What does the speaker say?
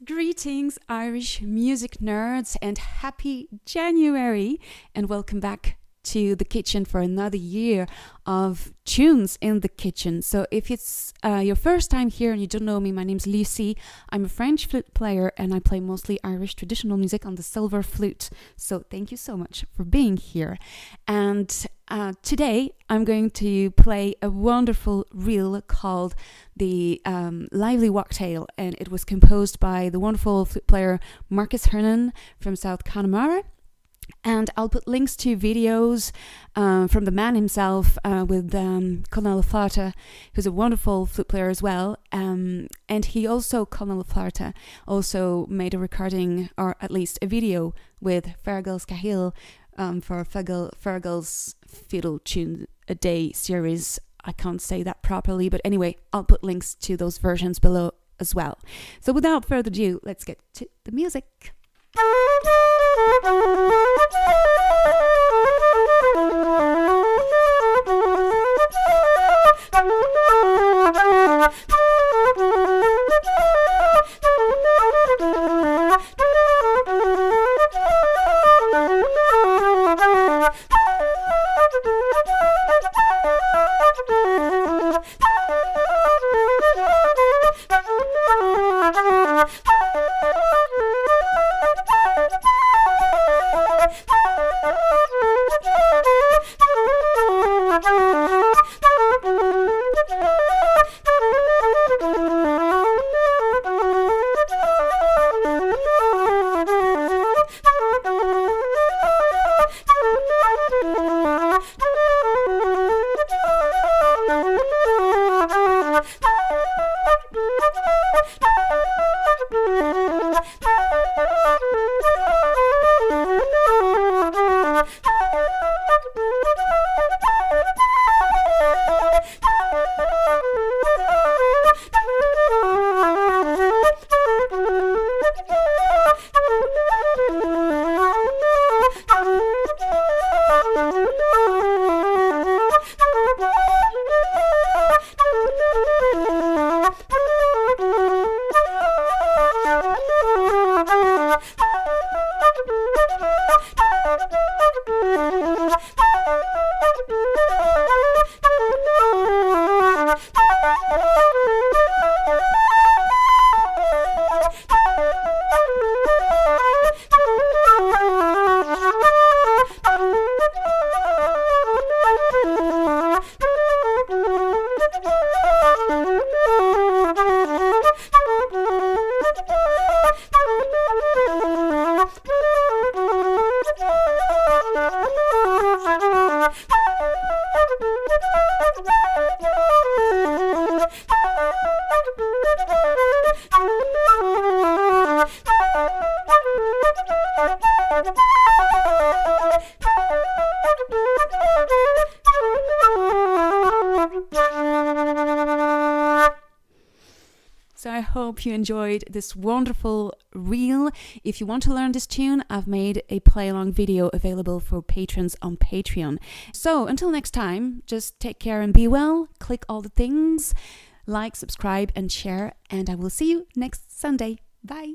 Greetings, Irish music nerds, and happy January, and welcome back to the kitchen for another year of tunes in the kitchen. So if it's your first time here and you don't know me, my name's Lucie. I'm a French flute player and I play mostly Irish traditional music on the silver flute. So thank you so much for being here. And today I'm going to play a wonderful reel called the Lively Wagtail, and it was composed by the wonderful flute player Marcus Hernon from South Connemara. And I'll put links to videos from the man himself with Colonel Flute, who's a wonderful flute player as well. And he also, Colonel Flute, also made a recording, or at least a video, with Fergal's Cahill for Fergal's Fiddle Tune a Day series. I can't say that properly, but anyway, I'll put links to those versions below as well. So without further ado, let's get to the music. So I hope you enjoyed this wonderful reel. If you want to learn this tune, I've made a play-along video available for patrons on Patreon. So until next time, just take care and be well. Click all the things, like, subscribe and share, and I will see you next Sunday. Bye!